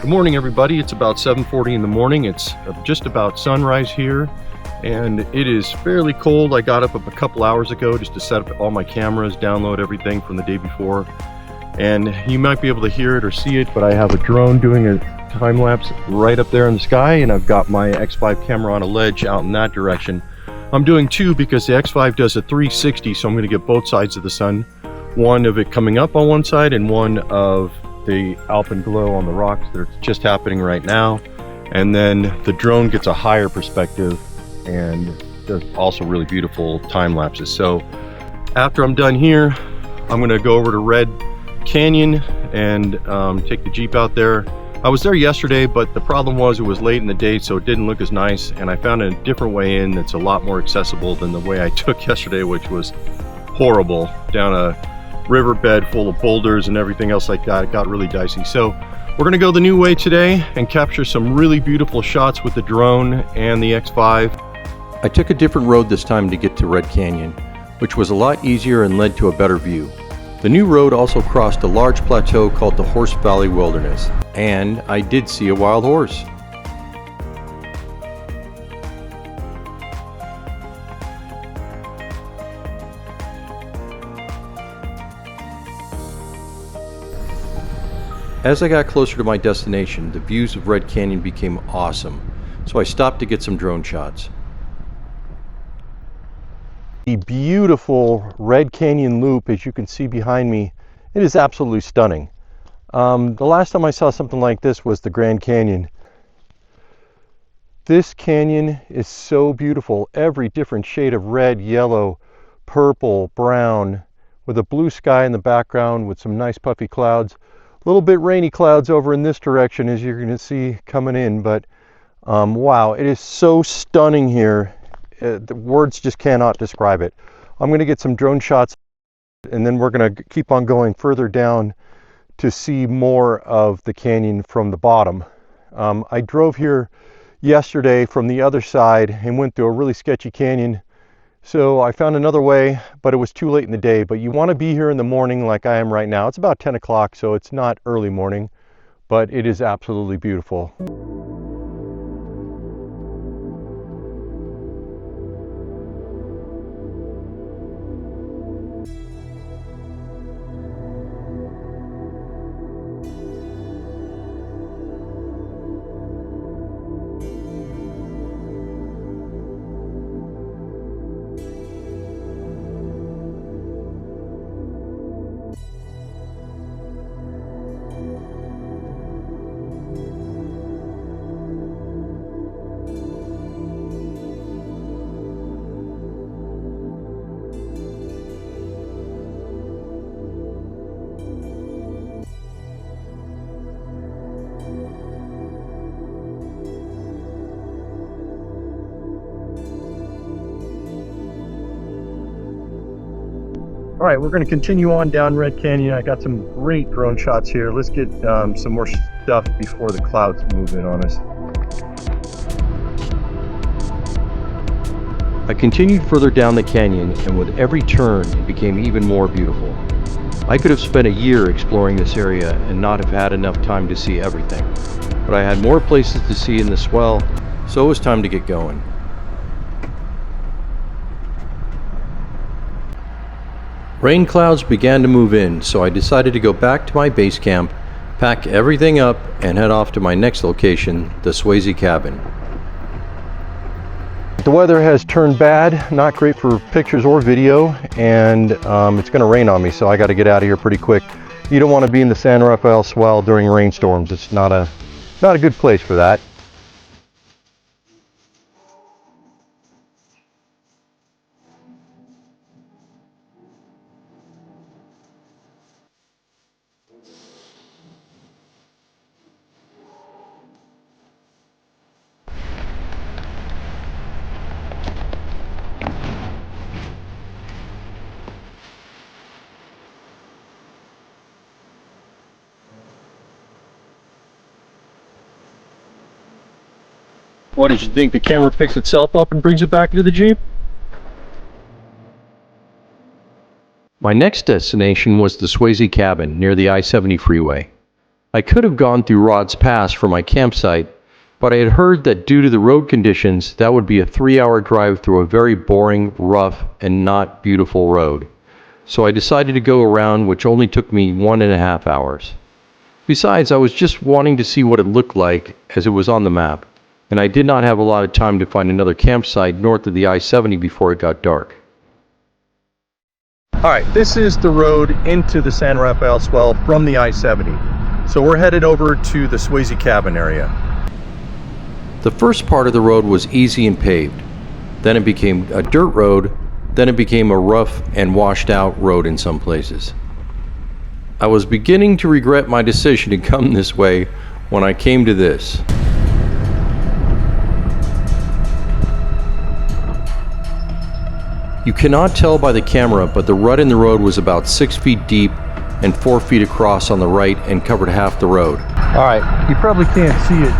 Good morning, everybody. It's about 7:40 in the morning. It's just about sunrise here, and it is fairly cold. I got up a couple hours ago just to set up all my cameras, download everything from the day before, and you might be able to hear it or see it, but I have a drone doing a time lapse right up there in the sky, and I've got my X5 camera on a ledge out in that direction. I'm doing two because the X5 does a 360, so I'm going to get both sides of the sun, one of it coming up on one side and one of the alpenglow on the rocks that are just happening right now, and then the drone gets a higher perspective and does also really beautiful time lapses. So after I'm done here, I'm going to go over to Red Canyon and take the Jeep out there. I was there yesterday, but the problem was it was late in the day, so it didn't look as nice, and I found a different way in that's a lot more accessible than the way I took yesterday, which was horrible, down a riverbed full of boulders and everything else like that. It got really dicey. So we're gonna go the new way today and capture some really beautiful shots with the drone and the X5. I took a different road this time to get to Red Canyon, which was a lot easier and led to a better view. The new road also crossed a large plateau called the Horse Valley Wilderness, and I did see a wild horse. As I got closer to my destination, the views of Red Canyon became awesome, so I stopped to get some drone shots. The beautiful Red Canyon loop, as you can see behind me, it is absolutely stunning. The last time I saw something like this was the Grand Canyon. This canyon is so beautiful. Every different shade of red, yellow, purple, brown, with a blue sky in the background with some nice puffy clouds. A little bit rainy clouds over in this direction, as you're going to see coming in, but wow, it is so stunning here. The words just cannot describe it. I'm going to get some drone shots, and then we're going to keep on going further down to see more of the canyon from the bottom. I drove here yesterday from the other side and went through a really sketchy canyon, so I found another way, but it was too late in the day. But you want to be here in the morning like I am right now. It's about 10 o'clock, so it's not early morning, but it is absolutely beautiful. All right, we're going to continue on down Red Canyon. I got some great drone shots here. Let's get some more stuff before the clouds move in on us. I continued further down the canyon, and with every turn, it became even more beautiful. I could have spent a year exploring this area and not have had enough time to see everything, but I had more places to see in the swell, so it was time to get going. Rain clouds began to move in, so I decided to go back to my base camp, pack everything up, and head off to my next location, the Swayze cabin. The weather has turned bad, not great for pictures or video, and it's going to rain on me, so I got to get out of here pretty quick. You don't want to be in the San Rafael Swell during rainstorms. It's not a good place for that. What did you think? The camera picks itself up and brings it back to the Jeep? My next destination was the Swayze cabin near the I-70 freeway. I could have gone through Rod's Pass for my campsite, but I had heard that due to the road conditions, that would be a 3-hour drive through a very boring, rough, and not beautiful road. So I decided to go around, which only took me 1.5 hours. Besides, I was just wanting to see what it looked like as it was on the map, and I did not have a lot of time to find another campsite north of the I-70 before it got dark. All right, this is the road into the San Rafael Swell from the I-70. So we're headed over to the Swayze cabin area. The first part of the road was easy and paved. Then it became a dirt road. Then it became a rough and washed out road in some places. I was beginning to regret my decision to come this way when I came to this. You cannot tell by the camera, but the rut in the road was about 6 feet deep and 4 feet across on the right and covered half the road. All right, you probably can't see it,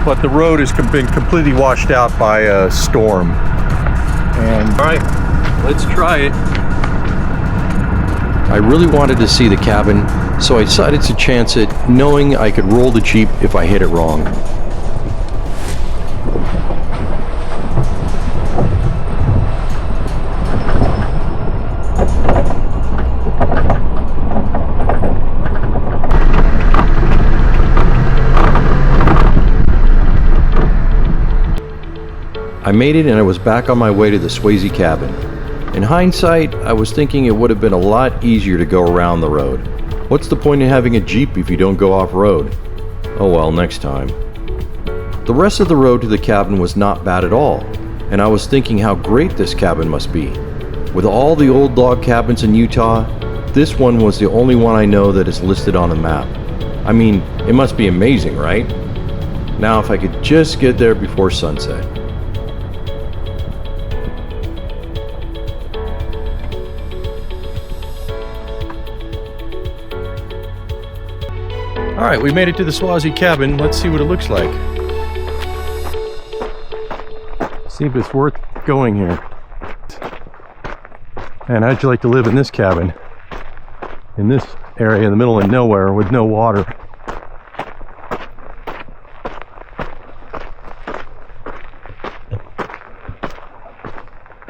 but the road has been completely washed out by a storm. And all right, let's try it. I really wanted to see the cabin, so I decided to chance it, knowing I could roll the Jeep if I hit it wrong. I made it and I was back on my way to the Swayze cabin. In hindsight, I was thinking it would have been a lot easier to go around the road. What's the point in having a Jeep if you don't go off-road? Oh well, next time. The rest of the road to the cabin was not bad at all, and I was thinking how great this cabin must be. With all the old log cabins in Utah, this one was the only one I know that is listed on a map. I mean, it must be amazing, right? Now if I could just get there before sunset. All right, we made it to the Swayze cabin. Let's see what it looks like. See if it's worth going here. Man, how'd you like to live in this cabin? In this area in the middle of nowhere with no water.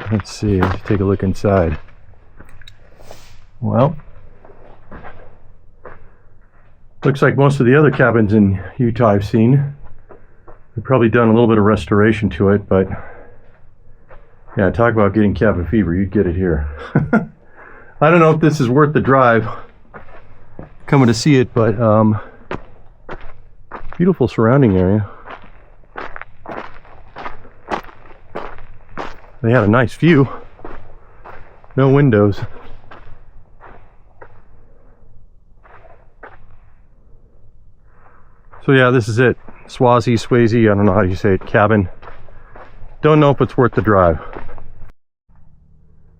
Let's see, let's take a look inside. Well, looks like most of the other cabins in Utah I've seen. They've probably done a little bit of restoration to it, but yeah, talk about getting cabin fever, you'd get it here. I don't know if this is worth the drive coming to see it, but beautiful surrounding area. They had a nice view. No windows. So yeah, this is it. Swayze, I don't know how you say it, cabin. Don't know if it's worth the drive.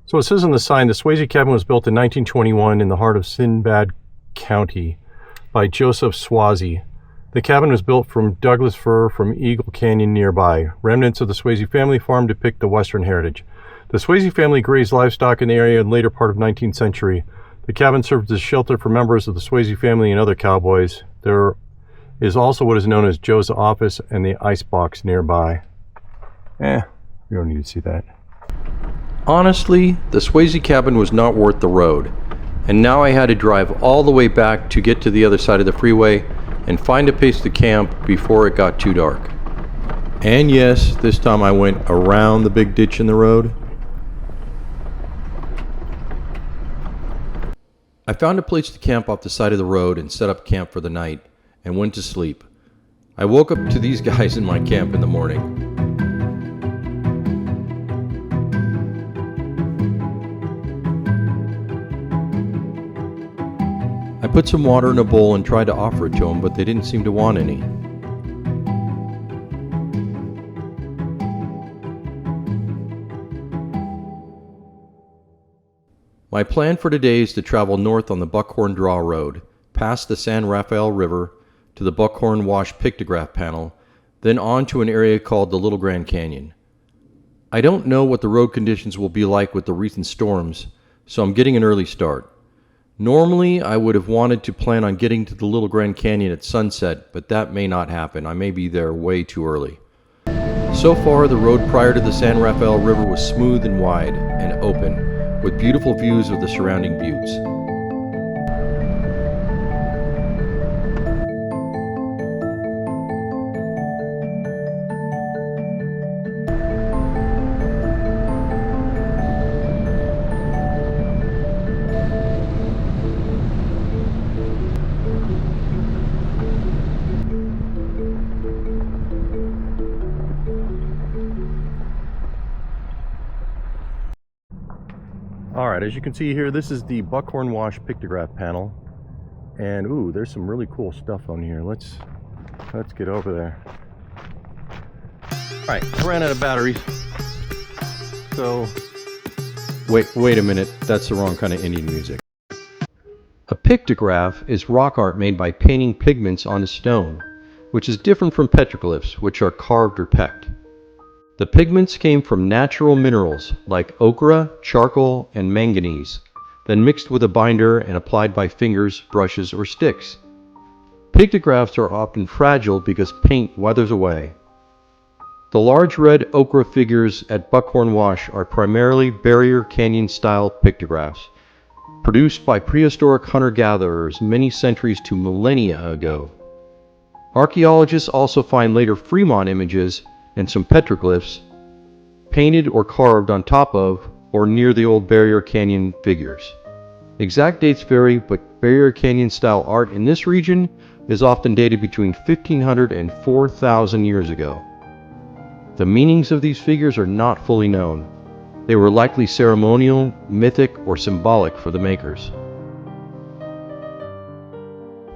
So it says on the sign, the Swayze cabin was built in 1921 in the heart of Sinbad County by Joseph Swayze. The cabin was built from Douglas fir from Eagle Canyon nearby. Remnants of the Swayze family farm depict the Western heritage. The Swayze family grazed livestock in the area in the later part of the 19th century. The cabin served as shelter for members of the Swayze family and other cowboys. There is also what is known as Joe's office and the icebox nearby. We don't need to see that. Honestly, the Swayze cabin was not worth the road, and now I had to drive all the way back to get to the other side of the freeway and find a place to camp before it got too dark. And yes, this time I went around the big ditch in the road. I found a place to camp off the side of the road and set up camp for the night and went to sleep. I woke up to these guys in my camp in the morning. I put some water in a bowl and tried to offer it to them, but they didn't seem to want any. My plan for today is to travel north on the Buckhorn Draw Road, past the San Rafael River, to the Buckhorn Wash pictograph panel, then on to an area called the Little Grand Canyon. I don't know what the road conditions will be like with the recent storms, so I'm getting an early start. Normally, I would have wanted to plan on getting to the Little Grand Canyon at sunset, but that may not happen. I may be there way too early. So far, the road prior to the San Rafael River was smooth and wide and open, with beautiful views of the surrounding buttes. Alright, as you can see here, this is the Buckhorn Wash pictograph panel. And ooh, there's some really cool stuff on here. Let's get over there. Alright, I ran out of batteries. So Wait a minute, that's the wrong kind of Indian music. A pictograph is rock art made by painting pigments on a stone, which is different from petroglyphs, which are carved or pecked. The pigments came from natural minerals like ochre, charcoal, and manganese, then mixed with a binder and applied by fingers, brushes, or sticks. Pictographs are often fragile because paint weathers away. The large red ochre figures at Buckhorn Wash are primarily Barrier Canyon-style pictographs, produced by prehistoric hunter-gatherers many centuries to millennia ago. Archaeologists also find later Fremont images and some petroglyphs painted or carved on top of or near the old Barrier Canyon figures. Exact dates vary, but Barrier Canyon-style art in this region is often dated between 1500 and 4000 years ago. The meanings of these figures are not fully known. They were likely ceremonial, mythic, or symbolic for the makers.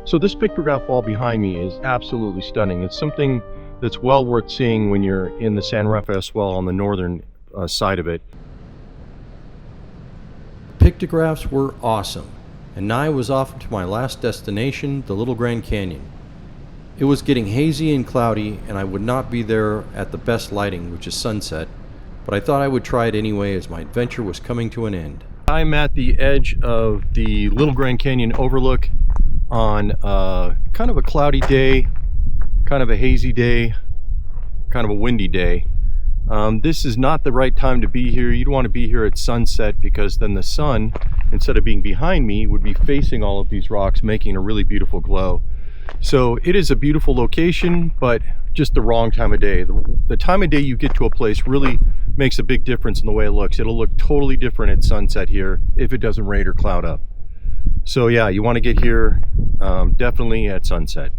So this pictograph wall behind me is absolutely stunning. It's something that's well worth seeing when you're in the San Rafael Swell on the northern side of it. Pictographs were awesome, and now I was off to my last destination, the Little Grand Canyon. It was getting hazy and cloudy, and I would not be there at the best lighting, which is sunset, but I thought I would try it anyway as my adventure was coming to an end. I'm at the edge of the Little Grand Canyon overlook on kind of a cloudy day, kind of a hazy day, kind of a windy day. This is not the right time to be here. You'd want to be here at sunset because then the sun, instead of being behind me, would be facing all of these rocks, making a really beautiful glow. So it is a beautiful location, but just the wrong time of day. The time of day you get to a place really makes a big difference in the way it looks. It'll look totally different at sunset here if it doesn't rain or cloud up. So yeah, you want to get here definitely at sunset.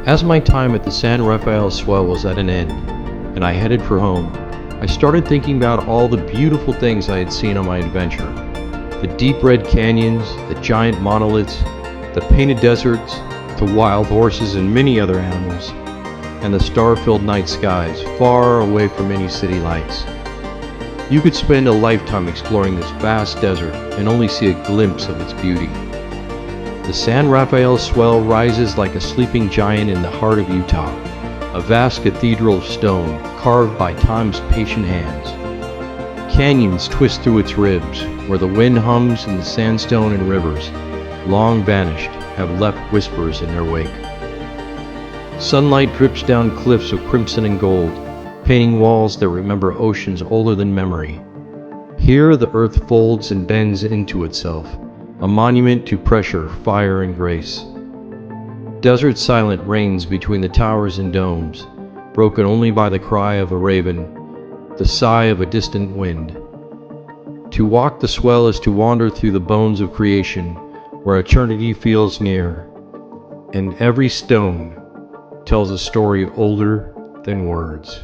As my time at the San Rafael Swell was at an end, and I headed for home, I started thinking about all the beautiful things I had seen on my adventure. The deep red canyons, the giant monoliths, the painted deserts, the wild horses and many other animals, and the star-filled night skies far away from any city lights. You could spend a lifetime exploring this vast desert and only see a glimpse of its beauty. The San Rafael Swell rises like a sleeping giant in the heart of Utah, a vast cathedral of stone carved by time's patient hands. Canyons twist through its ribs, where the wind hums and the sandstone and rivers, long vanished, have left whispers in their wake. Sunlight drips down cliffs of crimson and gold, painting walls that remember oceans older than memory. Here the earth folds and bends into itself, a monument to pressure, fire, and grace. Desert silence reigns between the towers and domes, broken only by the cry of a raven, the sigh of a distant wind. To walk the swell is to wander through the bones of creation, where eternity feels near, and every stone tells a story older than words.